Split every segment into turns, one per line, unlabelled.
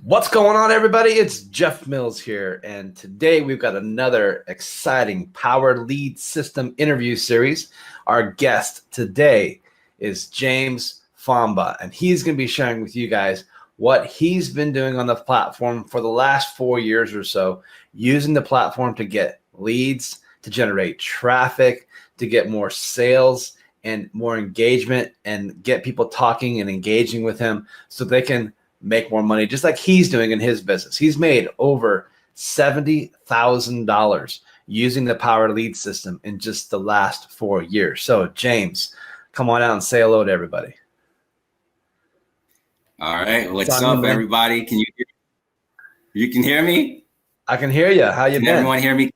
What's going on, everybody? It's Jeff Mills here, and today we've got another exciting Power Lead System interview series. Our guest today is James Famba, and he's going to be sharing with you guys what he's been doing on the platform for the last 4 years or so, using the platform to get leads, to generate traffic, to get more sales and more engagement, and get people talking and engaging with him so they can make more money, just like he's doing in his business. He's made over $70,000 using the Power Lead System in just the last 4 years. So, James, come on out and say hello to everybody.
All right, what's up, everybody? You can hear me?
I can hear you. How you been?
Can everyone hear me?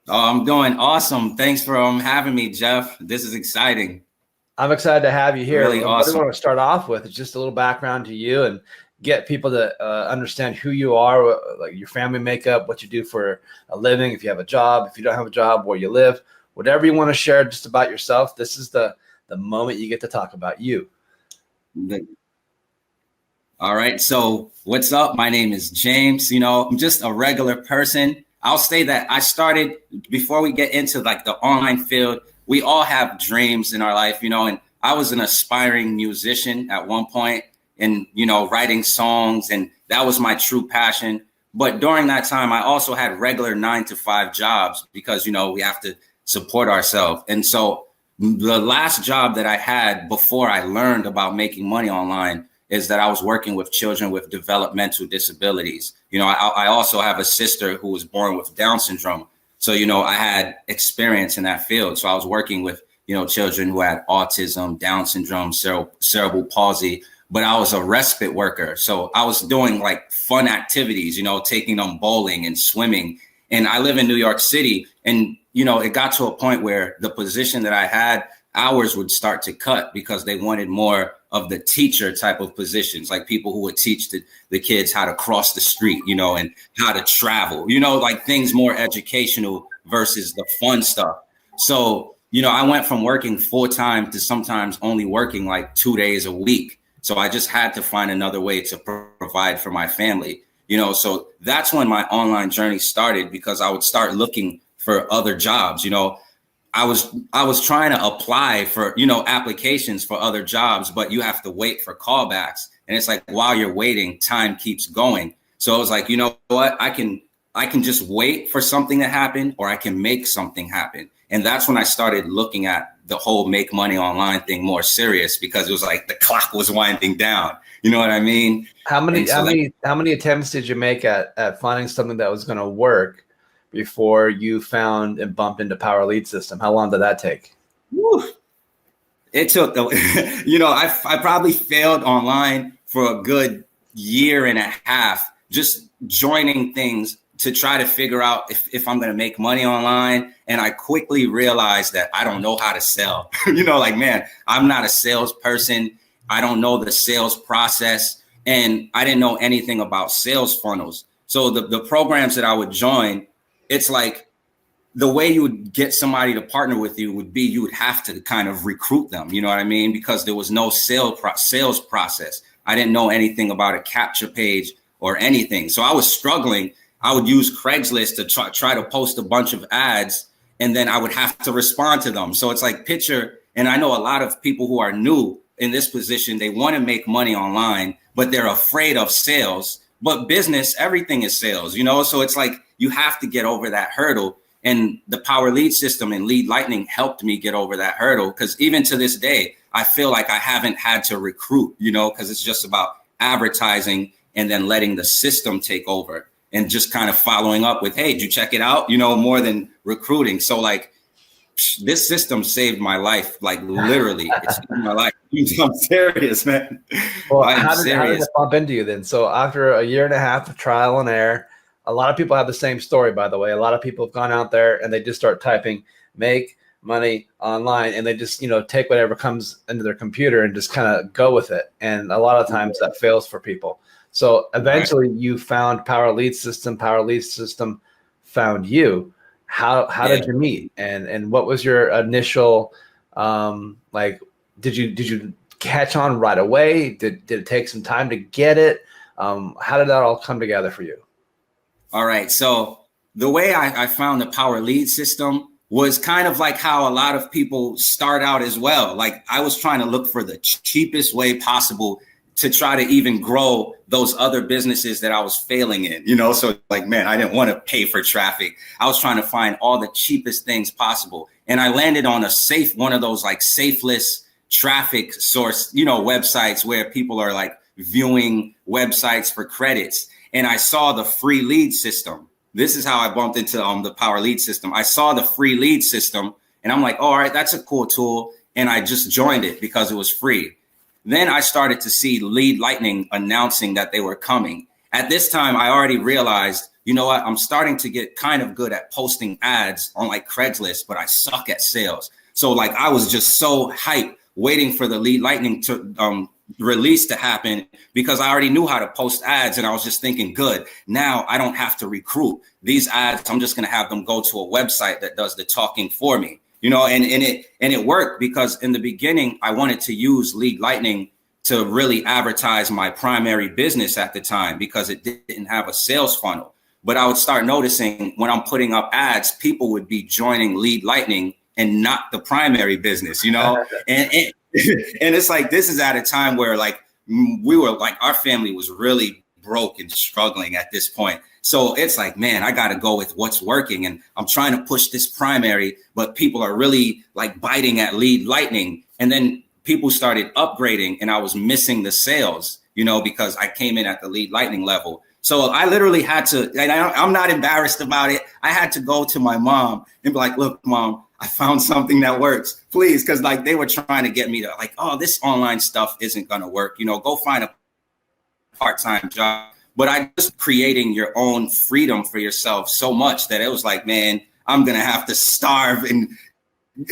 Oh, I'm doing awesome. Thanks for having me, Jeff. This is exciting.
I'm excited to have you here.
Really awesome.
What I want to start off with is just a little background to you and get people to understand who you are, like your family makeup, what you do for a living, if you have a job, if you don't have a job, where you live, whatever you want to share just about yourself. This is the moment you get to talk about you.
All right. So what's up? My name is James. I'm just a regular person. I'll say that I started, before we get into like the online field, we all have dreams in our life, and I was an aspiring musician at one point and, writing songs, and that was my true passion. But during that time, I also had regular 9-to-5 jobs because, we have to support ourselves. And so the last job that I had before I learned about making money online is that I was working with children with developmental disabilities. I also have a sister who was born with Down syndrome. So, I had experience in that field. So I was working with, children who had autism, Down syndrome, cerebral palsy, but I was a respite worker. So I was doing like fun activities, taking them bowling and swimming. And I live in New York City. And, it got to a point where the position that I had, hours would start to cut because they wanted more of the teacher type of positions, like people who would teach the kids how to cross the street, and how to travel, like things more educational versus the fun stuff. So, I went from working full time to sometimes only working like 2 days a week. So I just had to find another way to provide for my family, so that's when my online journey started, because I would start looking for other jobs. I was trying to apply for, applications for other jobs, but you have to wait for callbacks. And it's like, while you're waiting, time keeps going. So I was like, you know what, I can just wait for something to happen, or I can make something happen. And that's when I started looking at the whole make money online thing more serious, because it was like the clock was winding down. You know what I mean?
How many attempts did you make at finding something that was going to work before you found and bumped into Power Lead System? How long did that take?
Woo. It took, I probably failed online for a good year and a half, just joining things to try to figure out if I'm going to make money online. And I quickly realized that I don't know how to sell. Man, I'm not a salesperson. I don't know the sales process. And I didn't know anything about sales funnels. So the programs that I would join, it's like the way you would get somebody to partner with you would be you would have to kind of recruit them. You know what I mean? Because there was no sales process. I didn't know anything about a capture page or anything. So I was struggling. I would use Craigslist to try to post a bunch of ads, and then I would have to respond to them. So it's like picture, and I know a lot of people who are new in this position, they want to make money online, but they're afraid of sales. But business, everything is sales, So it's like you have to get over that hurdle. And the Power Lead System and Lead Lightning helped me get over that hurdle, because even to this day, I feel like I haven't had to recruit, because it's just about advertising and then letting the system take over and just kind of following up with, hey, did you check it out? More than recruiting. So like this system saved my life, like literally it saved my life. I'm serious, man.
Well, how did it bump into you then? So after a year and a half of trial and error, a lot of people have the same story, by the way. A lot of people have gone out there and they just start typing make money online, and they just, take whatever comes into their computer and just kind of go with it. And a lot of times that fails for people. So eventually you found Power Lead System. Power Lead System found you. How did you meet? And what was your initial, did you catch on right away? Did it take some time to get it? How did that all come together for you?
All right. So the way I found the Power Lead system was kind of like how a lot of people start out as well. Like I was trying to look for the cheapest way possible to try to even grow those other businesses that I was failing in, So like, man, I didn't want to pay for traffic. I was trying to find all the cheapest things possible. And I landed on one of those like safeless traffic source, websites where people are like viewing websites for credits. And I saw the free lead system. This is how I bumped into the Power Lead system. I saw the free lead system and I'm like, all right, that's a cool tool. And I just joined it because it was free. Then I started to see Lead Lightning announcing that they were coming. At this time, I already realized, you know what, I'm starting to get kind of good at posting ads on like Craigslist, but I suck at sales. So like I was just so hyped waiting for the Lead Lightning to release to happen because I already knew how to post ads. And I was just thinking, good, now I don't have to recruit these ads. I'm just going to have them go to a website that does the talking for me. And it worked because in the beginning, I wanted to use Lead Lightning to really advertise my primary business at the time because it didn't have a sales funnel. But I would start noticing when I'm putting up ads, people would be joining Lead Lightning and not the primary business, and it's like, this is at a time where like we were like, our family was really broke and struggling at this point. So it's like, man, I got to go with what's working. And I'm trying to push this primary, but people are really like biting at Lead Lightning. And then people started upgrading and I was missing the sales, because I came in at the Lead Lightning level. So I literally had to, and I'm not embarrassed about it. I had to go to my mom and be like, look, Mom, I found something that works, please. Cause like they were trying to get me to like, oh, this online stuff isn't going to work. Go find a part-time job. But I just creating your own freedom for yourself so much that it was like, man, I'm going to have to starve and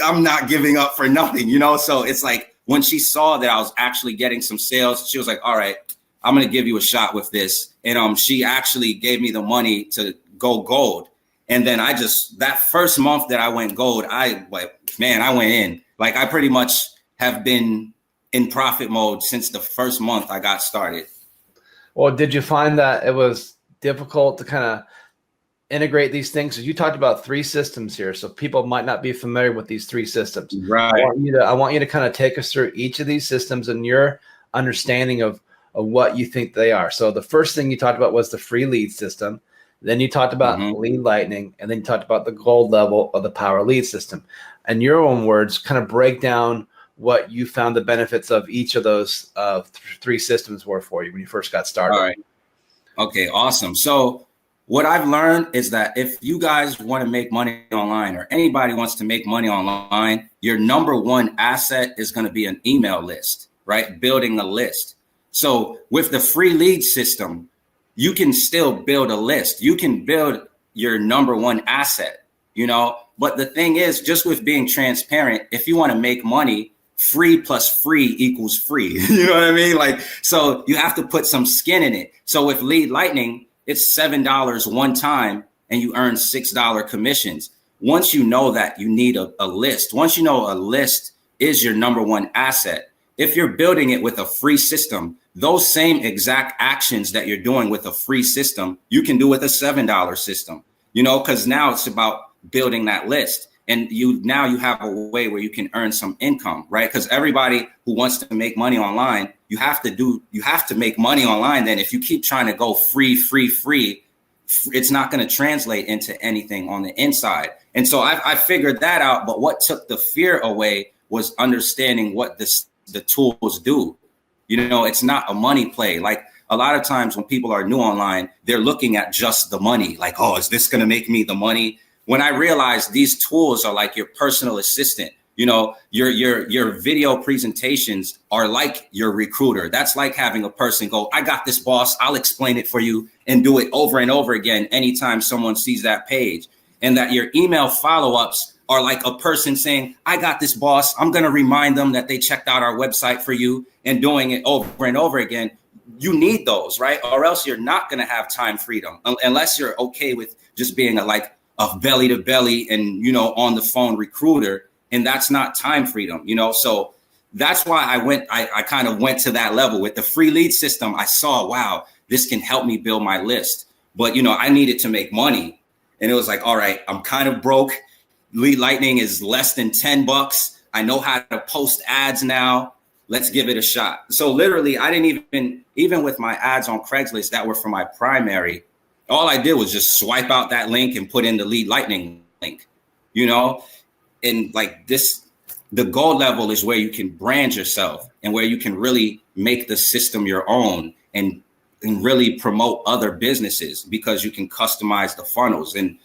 I'm not giving up for nothing, So it's like when she saw that I was actually getting some sales, she was like, all right, I'm going to give you a shot with this. And she actually gave me the money to go gold. And then that first month that I went gold, I went in. Like I pretty much have been in profit mode since the first month I got started.
Well, did you find that it was difficult to kind of integrate these things? Because you talked about 3 systems here, so people might not be familiar with these 3 systems.
Right.
I want you to kind of take us through each of these systems and your understanding of what you think they are. So the first thing you talked about was the free lead system. Then you talked about Lead Lightning, and then you talked about the gold level of the Power Lead system. In your own words, kind of break down what you found the benefits of each of those 3 systems were for you when you first got started.
All right. Okay, awesome. So what I've learned is that if you guys want to make money online or anybody wants to make money online, your number one asset is going to be an email list, right? Building a list. So with the free lead system, you can still build a list. You can build your number one asset, but the thing is, just with being transparent, if you want to make money, free plus free equals free. You know what I mean? Like, so you have to put some skin in it. So with Lead Lightning, it's $7 one time and you earn $6 commissions. Once you know that you need a list, once you know a list is your number one asset, if you're building it with a free system, those same exact actions that you're doing with a free system, you can do with a $7 system, because now it's about building that list. And you have a way where you can earn some income, right? Because everybody who wants to make money online, you have to make money online. Then if you keep trying to go free, it's not going to translate into anything on the inside. And so I figured that out. But what took the fear away was understanding what the tools do. It's not a money play. Like a lot of times when people are new online, they're looking at just the money. Like, oh, is this going to make me the money? When I realized these tools are like your personal assistant, your video presentations are like your recruiter. That's like having a person go, I got this, boss, I'll explain it for you, and do it over and over again anytime someone sees that page. And that your email follow-ups are like a person saying, I got this, boss, I'm going to remind them that they checked out our website for you, and doing it over and over again. You need those, right? Or else you're not going to have time freedom unless you're okay with just being a belly to belly and, on the phone recruiter. And that's not time freedom, So that's why I kind of went to that level with the free lead system. I saw, wow, this can help me build my list. But, I needed to make money. And it was like, all right, I'm kind of broke. Lead Lightning is less than $10. I know how to post ads now. Let's give it a shot. So literally, I didn't even with my ads on Craigslist that were for my primary, all I did was just swipe out that link and put in the Lead Lightning link, and like this, the gold level is where you can brand yourself and where you can really make the system your own and really promote other businesses, because you can customize the funnels. And,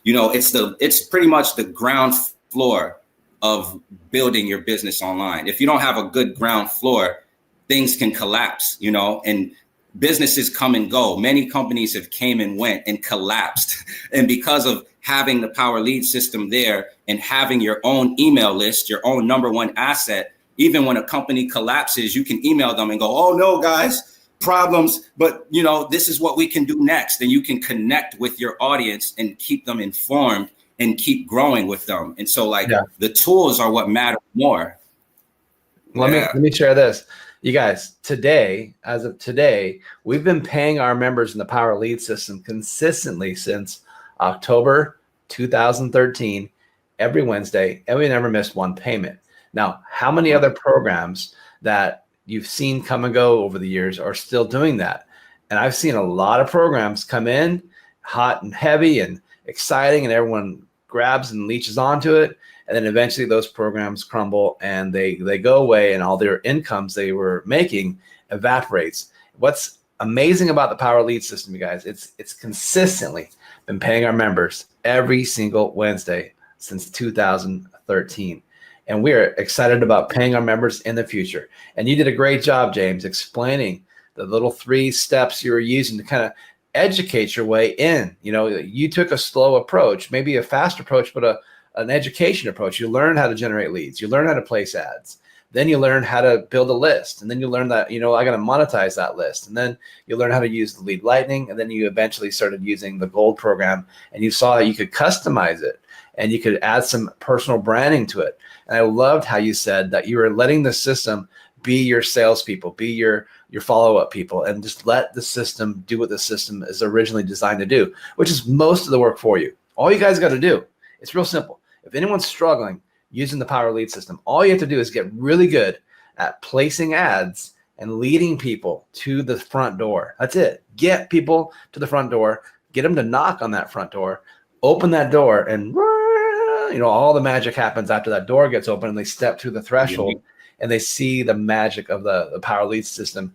it's pretty much the ground floor of building your business online. If you don't have a good ground floor, things can collapse, and businesses come and go. Many companies have came and went and collapsed. And because of having the Power Lead system there and having your own email list, your own number one asset, even when a company collapses, you can email them and go, oh no, guys, problems, but this is what we can do next. And you can connect with your audience and keep them informed and keep growing with them. And so the tools are what matter more.
Let me share this. You guys, as of today, we've been paying our members in the Power Lead system consistently since October 2013, every Wednesday, and we never missed one payment. Now, how many other programs that you've seen come and go over the years are still doing that? And I've seen a lot of programs come in hot and heavy and exciting, and everyone grabs and leeches onto it. And then eventually those programs crumble and they go away, and all their incomes they were making evaporates. What's amazing about the Power Lead system, you guys, it's consistently been paying our members every single Wednesday since 2013. And we're excited about paying our members in the future. And you did a great job, James, explaining the little 3 steps you were using to kind of educate your way in. You took a slow approach, maybe a fast approach, but an education approach. You learn how to generate leads. You learn how to place ads. Then you learn how to build a list. And then you learn that, I got to monetize that list. And then you learn how to use the Lead Lightning. And then you eventually started using the Gold program, and you saw that you could customize it and you could add some personal branding to it. And I loved how you said that you were letting the system be your salespeople, be your follow-up people, and just let the system do what the system is originally designed to do, which is most of the work for you. All you guys got to do, it's real simple. If anyone's struggling using the Power Lead system, all you have to do is get really good at placing ads and leading people to the front door. That's it. Get people to the front door, get them to knock on that front door, open that door, and all the magic happens after that door gets open and they step through the threshold and they see the magic of the Power Lead system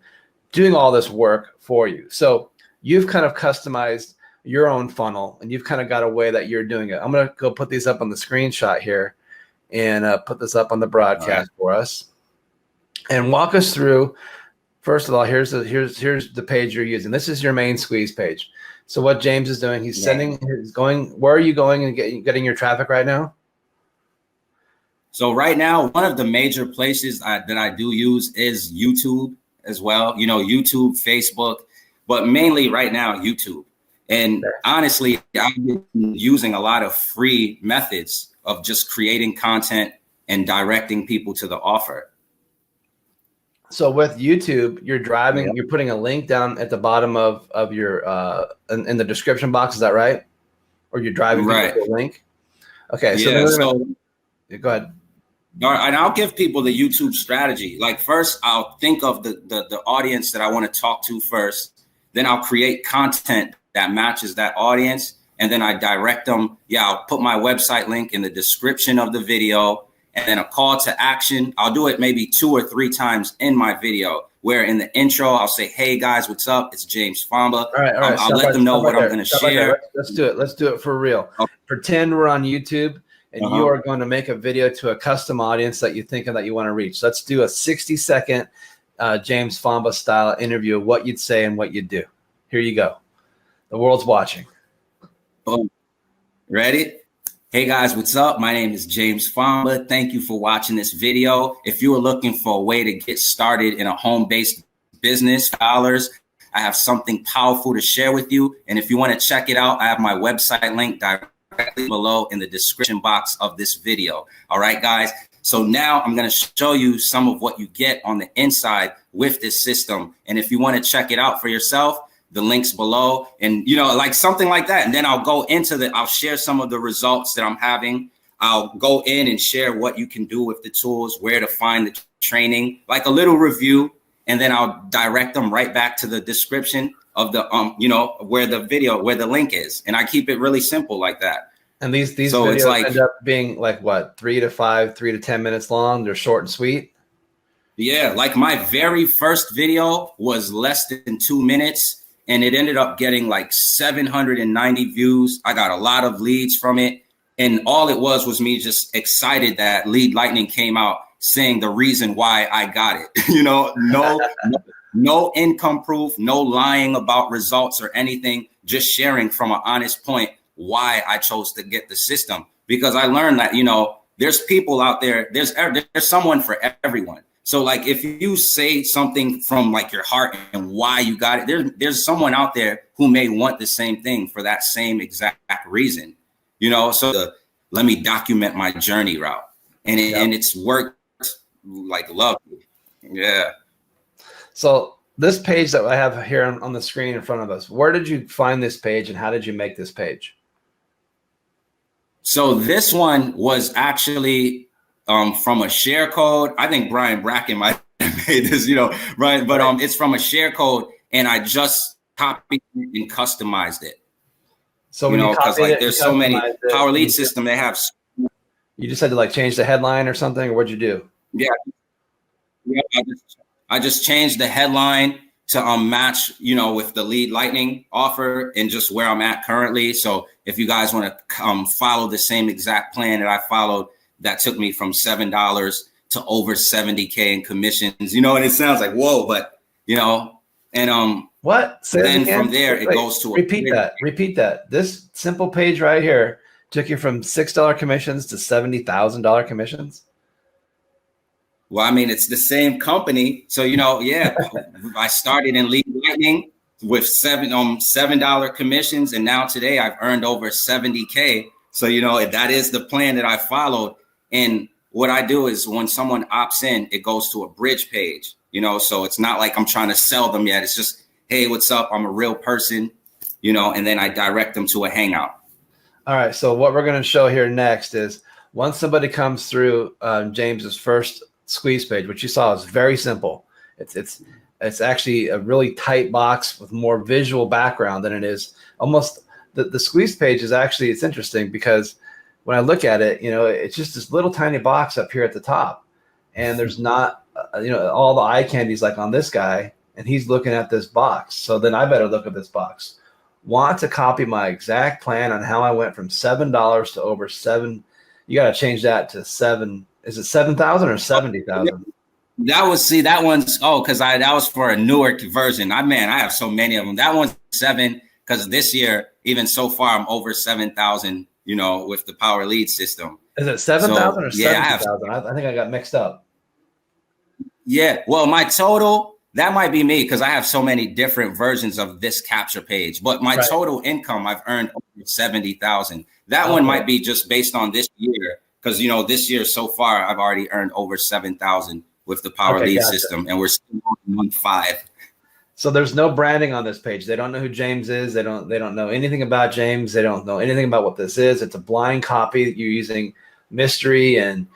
doing all this work for you. So you've kind of customized your own funnel, and you've kind of got a way that you're doing it. I'm going to go put these up on the screenshot here and put this up on the broadcast for us, and walk us through. First of all, here's the page you're using. This is your main squeeze page. So what James is doing, he's going. Where are you going and getting your traffic right now?
So right now, one of the major places that I do use is YouTube as well. YouTube, Facebook, but mainly right now, YouTube. And honestly, I've been using a lot of free methods of just creating content and directing people to the offer.
So with YouTube, you're driving, you're putting a link down at the bottom of your in the description box. Is that right? Or you're driving to a link? Okay. So go ahead.
All right, and I'll give people the YouTube strategy. Like first, I'll think of the audience that I want to talk to first. Then I'll create content that matches that audience. And then I direct them. I'll put my website link in the description of the video, and then a call to action. I'll do it maybe 2 or 3 times in my video, where in the intro, I'll say, hey guys, what's up? It's James Famba.
All right.
I'll let them know what I'm going to share.
Let's do it. Let's do it for real. Okay. Pretend we're on YouTube and you are going to make a video to a custom audience that you think that you want to reach. Let's do a 60-second James Famba style interview of what you'd say and what you'd do. Here you go. The world's watching.
Boom. Ready? Hey guys, what's up? My name is James Famba. Thank you for watching this video. If you are looking for a way to get started in a home-based business, dollars, I have something powerful to share with you. And if you want to check it out, I have my website link directly below in the description box of this video. All right, guys. So now I'm going to show you some of what you get on the inside with this system. And if you want to check it out for yourself, the links below, and like something like that. And then I'll share some of the results that I'm having. I'll go in and share what you can do with the tools, where to find the training, like a little review, and then I'll direct them right back to the description of the where the link is, and I keep it really simple like that.
And these so videos end up being like what, 3 to 10 minutes long. They're short and sweet.
Yeah, like my very first video was less than 2 minutes, and it ended up getting like 790 views. I got a lot of leads from it, and all it was me just excited that Lead Lightning came out, saying the reason why I got it. No income proof, no lying about results or anything, just sharing from an honest point why I chose to get the system. Because I learned that, there's people out there, there's someone for everyone. So like if you say something from like your heart and why you got it, there's someone out there who may want the same thing for that same exact reason, so let me document my journey route. And it's worked like lovely. Yeah.
So this page that I have here on the screen in front of us, where did you find this page and how did you make this page?
So this one was actually from a share code. I think Brian Bracken might have made this, Brian, but it's from a share code, and I just copied it and customized it. So because like there's so many Power Lead system, they have.
You just had to like change the headline or something, or what'd you do?
Yeah, I just changed the headline to match, with the Lead Lightning offer and just where I'm at currently. So if you guys want to follow the same exact plan that I followed, that took me from $7 to over 70K in commissions, and it sounds like, whoa, but, and
what?
Then from there, it goes to
repeat that. This simple page right here took you from $6 commissions to $70,000 commissions.
Well, I mean, it's the same company. So, yeah, I started in Lead Lightning with $7 commissions. And now today I've earned over 70K. So, that is the plan that I followed. And what I do is when someone opts in, it goes to a bridge page, so it's not like I'm trying to sell them yet. It's just, hey, what's up? I'm a real person, and then I direct them to a hangout.
All right. So what we're going to show here next is once somebody comes through James's first squeeze page, which you saw is very simple. It's actually a really tight box with more visual background than it is almost the squeeze page is actually, it's interesting because when I look at it, it's just this little tiny box up here at the top, and there's not, all the eye candies like on this guy, and he's looking at this box. So then I better look at this box. Want to copy my exact plan on how I went from $7 to over $7. You got to change that to 7. Is it 7,000 or 70,000?
That one's because that was for a newer version. I have so many of them. That one's 7 because this year, even so far, I'm over 7,000. With the Power Lead system.
Is it 7,000 or 70,000? I think I got mixed up.
Yeah, well, my total, that might be me because I have so many different versions of this capture page. But my total income, I've earned over 70,000. That one might be just based on this year because this year so far I've already earned over 7,000 with the Power Lead system, and we're still on 5.
So there's no branding on this page. They don't know who James is. They don't know anything about James. They don't know anything about what this is. It's a blind copy. You're using mystery and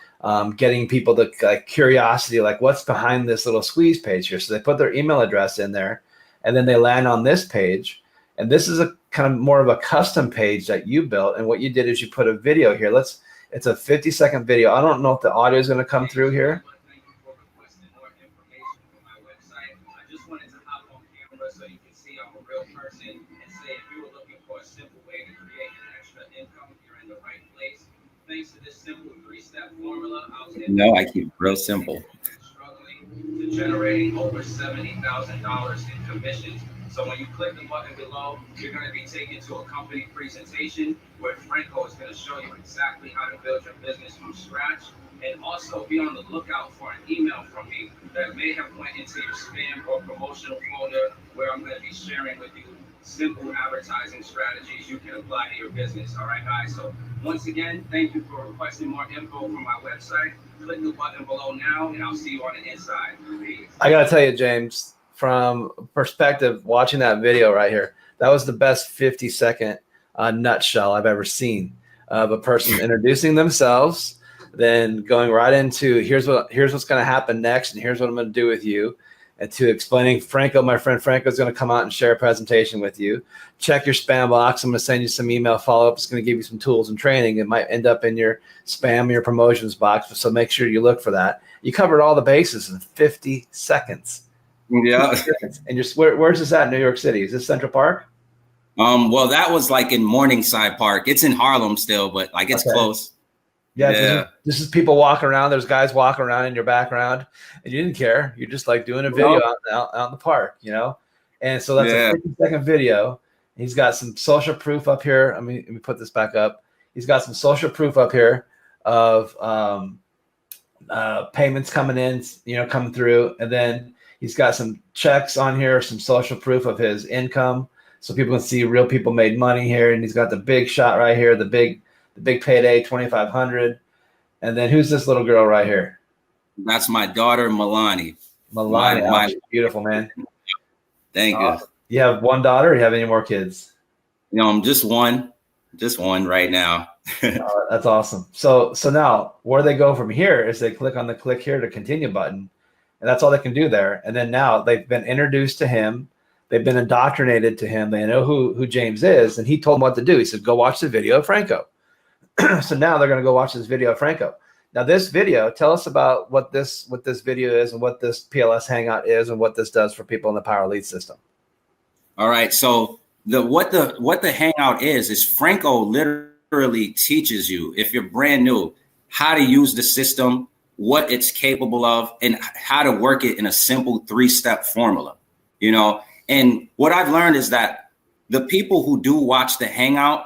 getting people to curiosity, like what's behind this little squeeze page here. So they put their email address in there, and then they land on this page. And this is a kind of more of a custom page that you built. And what you did is you put a video here. It's a 50-second video. I don't know if the audio is going to come through here.
So you can see I'm a real person and say if you were looking for a simple way to create an extra income, you're in the right place. Thanks to this simple 3-step formula,
I keep it real simple.
Struggling to generating over $70,000 in commissions. So when you click the button below, you're going to be taken to a company presentation where Franco is going to show you exactly how to build your business from scratch. And also be on the lookout for an email from me that may have went into your spam or promotional folder where I'm going to be sharing with you simple advertising strategies you can apply to your business. All right, guys. So once again, thank you for requesting more info from my website. Click the button below now, and I'll see you on the inside. Peace.
I got to tell you, James, from perspective, watching that video right here, that was the best 50-second nutshell I've ever seen of a person introducing themselves, then going right into here's what's going to happen next, and here's what I'm going to do with you, and to explaining Franco, my friend Franco, is going to come out and share a presentation with you. Check your spam box. I'm going to send you some email follow-ups. It's going to give you some tools and training. It might end up in your spam or your promotions box, so make sure you look for that. You covered all the bases in 50 seconds.
Yeah.
And where's this at in New York City? Is this Central Park?
Well, that was like in Morningside Park. It's in Harlem still, but like it's close.
Yeah. This is people walking around. There's guys walking around in your background, and you didn't care. You're just like doing a video out in the park, you know? And so that's a 50-second video. He's got some social proof up here. Let me put this back up. He's got some social proof up here of payments coming in, coming through. And then he's got some checks on here, some social proof of his income, so people can see real people made money here. And he's got the big shot right here, the big payday, $2,500. And then who's this little girl right here?
That's my daughter, Milani.
Milani, beautiful, man.
Thank you.
You have one daughter, or you have any more kids?
I'm just one right now.
That's awesome. So now where they go from here is they click on the click here to continue button, and that's all they can do there. And then now they've been introduced to him. They've been indoctrinated to him. They know who James is, and he told them what to do. He said, go watch the video of Franco. So now they're going to go watch this video of Franco. Now this video, tell us about what this video is and what this PLS Hangout is and what this does for people in the Power Lead system.
All right. So what the Hangout is Franco literally teaches you, if you're brand new, how to use the system, what it's capable of, and how to work it in a simple 3-step formula, And what I've learned is that the people who do watch the Hangout,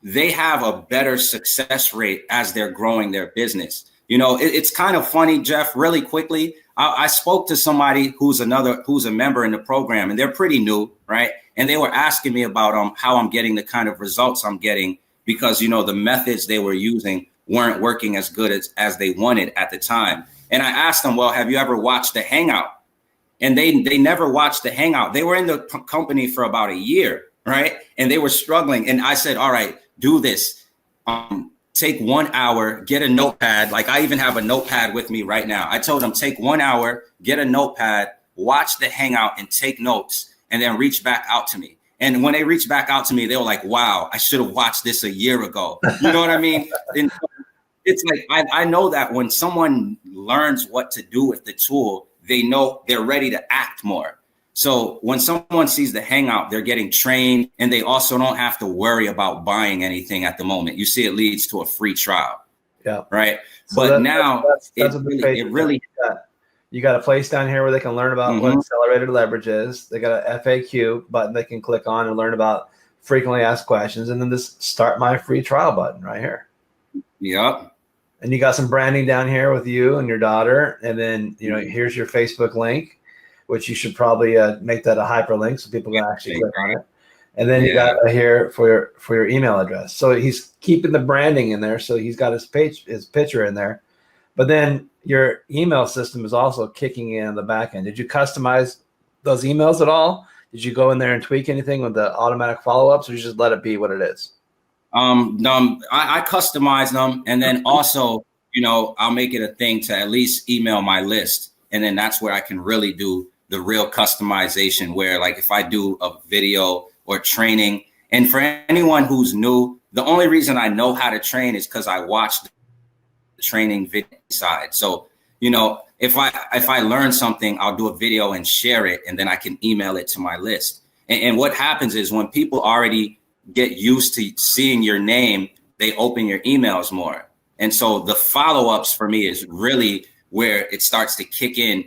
they have a better success rate as they're growing their business. It's kind of funny, Jeff, really quickly. I spoke to somebody who's a member in the program, and they're pretty new, right? And they were asking me about how I'm getting the kind of results I'm getting because, the methods they were using weren't working as good as they wanted at the time. And I asked them, well, have you ever watched the Hangout? And they never watched the Hangout. They were in the company for about a year, right? And they were struggling. And I said, all right, do this. Take 1 hour, get a notepad. Like I even have a notepad with me right now. I told them, take 1 hour, get a notepad, watch the Hangout and take notes, and then reach back out to me. And when they reached back out to me, they were like, wow, I should have watched this a year ago. You know what I mean? And it's like, I know that when someone learns what to do with the tool, they know they're ready to act more. So when someone sees the Hangout, they're getting trained, and they also don't have to worry about buying anything at the moment. You see, it leads to a free trial. Yeah. Right. So but
you got a place down here where they can learn about what accelerated leverage is. They got an FAQ button they can click on and learn about frequently asked questions. And then this start my free trial button right here.
Yep.
And you got some branding down here with you and your daughter. And then, here's your Facebook link, which you should probably make that a hyperlink so people can actually click on it. And then you got here for your email address. So he's keeping the branding in there. So he's got his picture in there. But then your email system is also kicking in on the back end. Did you customize those emails at all? Did you go in there and tweak anything with the automatic follow-ups, or you just let it be what it is?
I customize them, and then also, I'll make it a thing to at least email my list. And then that's where I can really do the real customization, where like if I do a video or training, and for anyone who's new, the only reason I know how to train is because I watched the training video side. So, if I learn something, I'll do a video and share it, and then I can email it to my list. And what happens is when people already get used to seeing your name, they open your emails more. And so the follow-ups for me is really where it starts to kick in,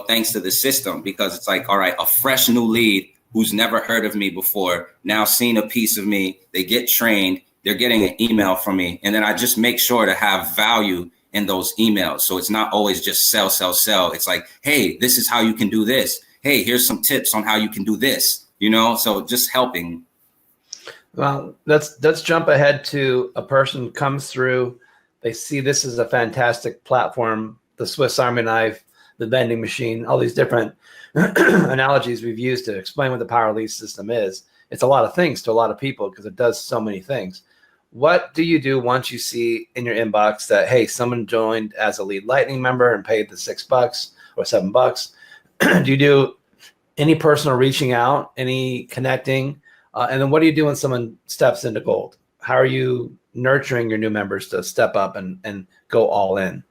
thanks to the system, because it's like, all right, a fresh new lead who's never heard of me before, now seen a piece of me, they get trained, they're getting an email from me. And then I just make sure to have value in those emails. So it's not always just sell, sell, sell. It's like, hey, this is how you can do this. Hey, here's some tips on how you can do this, so just helping.
Well, let's jump ahead to a person comes through. They see this is a fantastic platform, the Swiss Army knife, the vending machine, all these different analogies we've used to explain what the Power Lead system is. It's a lot of things to a lot of people because it does so many things. What do you do once you see in your inbox that, hey, someone joined as a Lead Lightning member and paid the $6 or $7? Do you do any personal reaching out, any connecting? And then what do you do when someone steps into gold? How are you nurturing your new members to step up and go all in?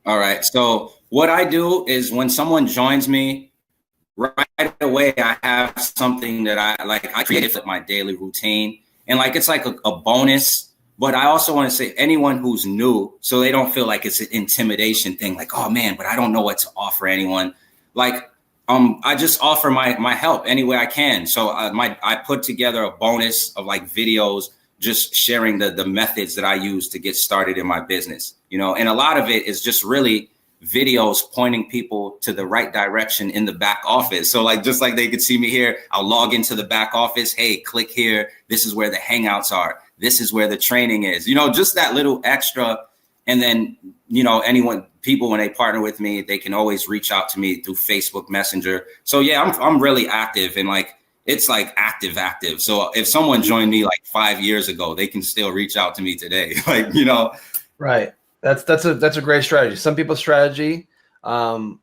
All right. So what I do is when someone joins me, right away, I have something that I created for my daily routine. And like, it's like a bonus, but I also want to say anyone who's new, so they don't feel like it's an intimidation thing. Like, oh man, but I don't know what to offer anyone. Like, I just offer my help any way I can. So I put together a bonus of like videos, just sharing the methods that I use to get started in my business, and a lot of it is just really videos pointing people to the right direction in the back office. So like, just like they could see me here, I'll log into the back office. Hey, click here. This is where the hangouts are. This is where the training is, just that little extra. And then, people, when they partner with me, they can always reach out to me through Facebook Messenger. So yeah, I'm really active, and like, it's like active. So if someone joined me like 5 years ago, they can still reach out to me today. Like,
Right. That's a great strategy. Some people's strategy, myself,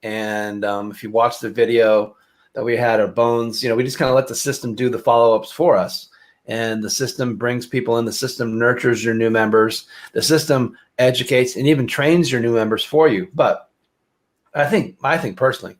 and if you watch the video that we had of Bones, we just kind of let the system do the follow-ups for us. And the system brings people in. The system nurtures your new members. The system educates and even trains your new members for you. But I think personally,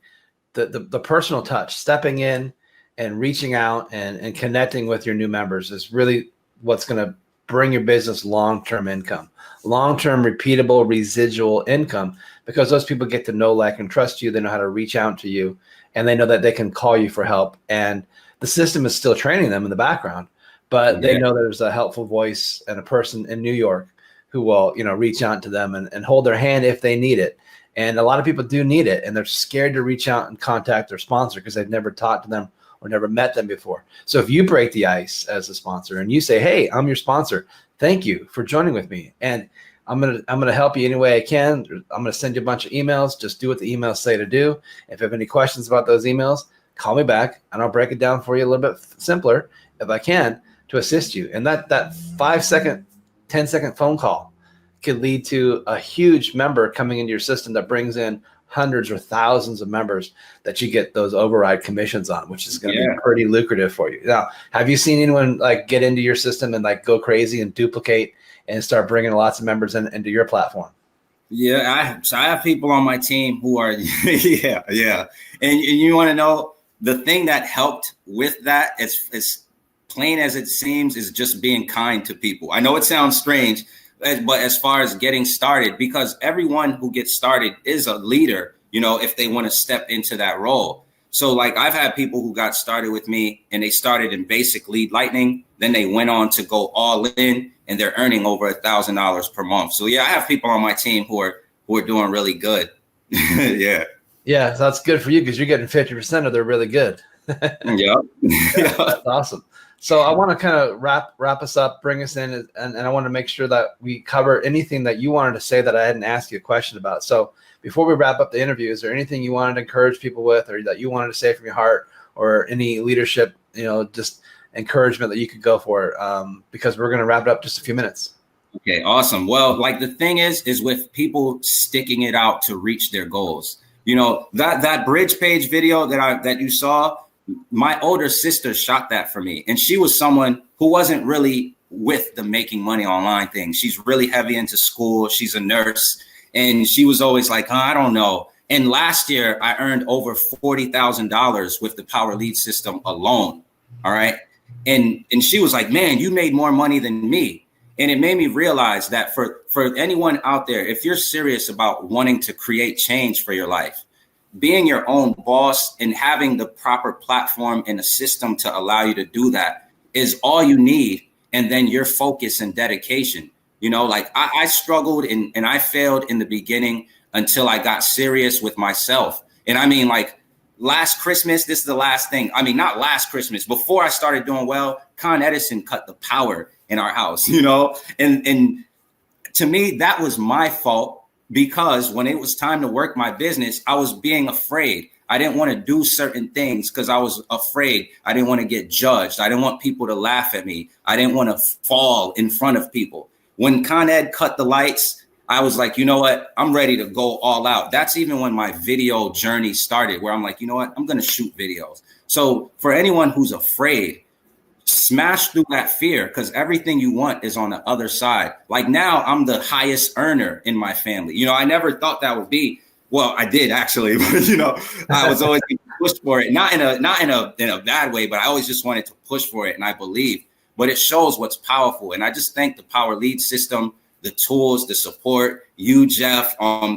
the personal touch, stepping in and reaching out and connecting with your new members is really what's going to bring your business long-term income, long-term repeatable residual income, because those people get to know, like, and trust you. They know how to reach out to you, and they know that they can call you for help. And the system is still training them in the background, but they know there's a helpful voice and a person in New York who will, reach out to them and hold their hand if they need it. And a lot of people do need it, and they're scared to reach out and contact their sponsor because they've never talked to them or never met them before. So if you break the ice as a sponsor and you say, hey, I'm your sponsor, thank you for joining with me, and I'm gonna help you any way I can. I'm gonna send you a bunch of emails. Just do what the emails say to do. If you have any questions about those emails, call me back and I'll break it down for you a little bit simpler if I can to assist you. And that 5-second, 10-second phone call could lead to a huge member coming into your system that brings in hundreds or thousands of members that you get those override commissions on, which is going to be pretty lucrative for you. Now, have you seen anyone like get into your system and like go crazy and duplicate and start bringing lots of members into your platform?
Yeah, I have people on my team who are, yeah. And you want to know, the thing that helped with that, as plain as it seems, is just being kind to people. I know it sounds strange, but as far as getting started, because everyone who gets started is a leader, if they want to step into that role. So like, I've had people who got started with me and they started in basic Lead Lightning. Then they went on to go all in, and they're earning over $1,000 per month. So yeah, I have people on my team who are doing really good. Yeah.
Yeah. So that's good for you because you're getting 50% of they're really good.
Yeah.
That's awesome. So I want to kind of wrap us up, bring us in, and I want to make sure that we cover anything that you wanted to say that I hadn't asked you a question about. So before we wrap up the interview, is there anything you wanted to encourage people with, or that you wanted to say from your heart, or any leadership, just encouragement that you could go for? Because we're going to wrap it up just a few minutes.
Okay, awesome. Well, like, the thing is with people sticking it out to reach their goals. That bridge page video that you saw, my older sister shot that for me. And she was someone who wasn't really with the making money online thing. She's really heavy into school. She's a nurse. And she was always like, I don't know. And last year I earned over $40,000 with the Power Lead system alone. All right. And she was like, man, you made more money than me. And it made me realize that for anyone out there, if you're serious about wanting to create change for your life, being your own boss and having the proper platform and a system to allow you to do that is all you need. And then your focus and dedication. Like, I struggled and I failed in the beginning until I got serious with myself. And I mean, like, last Christmas, this is the last thing. I mean, not last Christmas, before I started doing well, Con Edison cut the power in our house, and to me, that was my fault, because when it was time to work my business, I was being afraid. I didn't want to do certain things because I was afraid. I didn't want to get judged. I didn't want people to laugh at me. I didn't want to fall in front of people. When Con Ed cut the lights, I was like, you know what? I'm ready to go all out. That's even when my video journey started, where I'm like, you know what? I'm going to shoot videos. So for anyone who's afraid, smash through that fear, because everything you want is on the other side. Like now I'm the highest earner in my family. You know, I never thought that would be. Well, I did actually, but you know, I was always pushed for it, not in a bad way, but I always just wanted to push for it, and I believe. But it shows what's powerful, and I just thank the Power Lead system, the tools, the support, you, Jeff,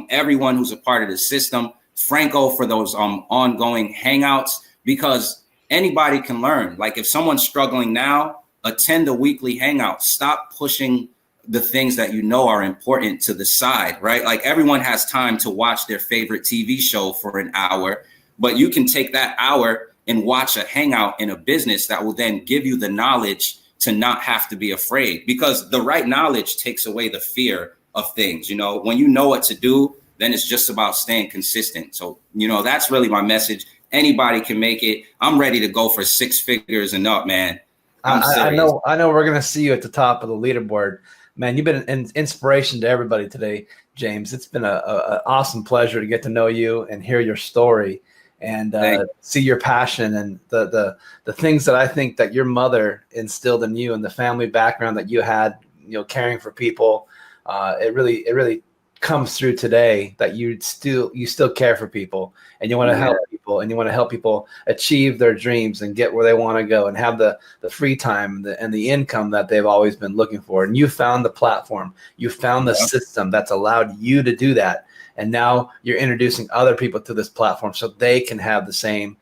everyone who's a part of the system, Franco for those ongoing hangouts, because anybody can learn. Like if someone's struggling now, attend a weekly hangout. Stop pushing the things that you know are important to the side, right? Like everyone has time to watch their favorite TV show for an hour, but you can take that hour and watch a hangout in a business that will then give you the knowledge to not have to be afraid, because the right knowledge takes away the fear of things. You know, when you know what to do, then it's just about staying consistent. So, you know, that's really my message. Anybody can make it. I'm ready to go for 6 figures and up, man.
I know we're going to see you at the top of the leaderboard. Man, you've been an inspiration to everybody today, James. It's been an awesome pleasure to get to know you and hear your story and see your passion and the things that I think that your mother instilled in you and the family background that you had, you know, caring for people. It really comes through today that you still care for people and you want to help people and you want to help people achieve their dreams and get where they want to go and have the free time and the income that they've always been looking for. And you found the platform, you found the system that's allowed you to do that. And now you're introducing other people to this platform so they can have the same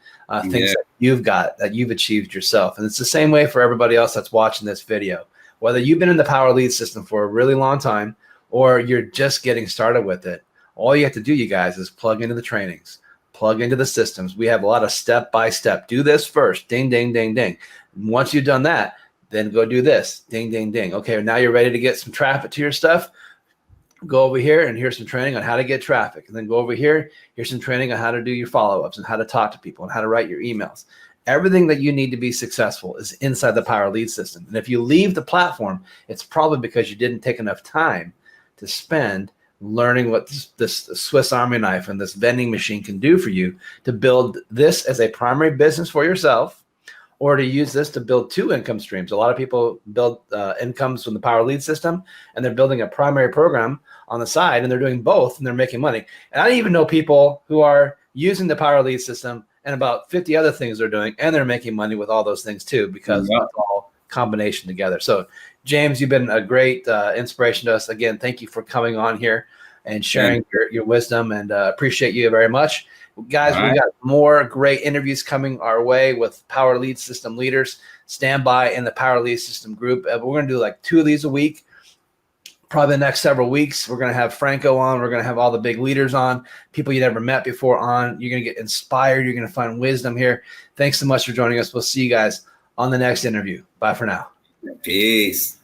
things that you've got, that you've achieved yourself. And it's the same way for everybody else that's watching this video. Whether you've been in the Power Lead system for a really long time or you're just getting started with it, all you have to do, you guys, is plug into the trainings, plug into the systems. We have a lot of step-by-step. Do this first. Ding, ding, ding, ding. Once you've done that, then go do this. Ding, ding, ding. Okay, now you're ready to get some traffic to your stuff. Go over here and here's some training on how to get traffic. And then go over here. Here's some training on how to do your follow-ups and how to talk to people and how to write your emails. Everything that you need to be successful is inside the Power Lead system. And if you leave the platform, it's probably because you didn't take enough time to spend learning what this Swiss Army knife and this vending machine can do for you to build this as a primary business for yourself, or to use this to build 2 income streams. A lot of people build incomes from the Power Lead system, and they're building a primary program on the side, and they're doing both, and they're making money. And I even know people who are using the Power Lead system and about 50 other things they're doing, and they're making money with all those things too, because it's all combination together. So James, you've been a great inspiration to us. Again, thank you for coming on here and sharing your wisdom, and appreciate you very much. Guys, we've got more great interviews coming our way with Power Lead System leaders. Stand by in the Power Lead System group. We're going to do like 2 of these a week. Probably the next several weeks, we're going to have Franco on. We're going to have all the big leaders on, people you never met before on. You're going to get inspired. You're going to find wisdom here. Thanks so much for joining us. We'll see you guys on the next interview. Bye for now.
Peace.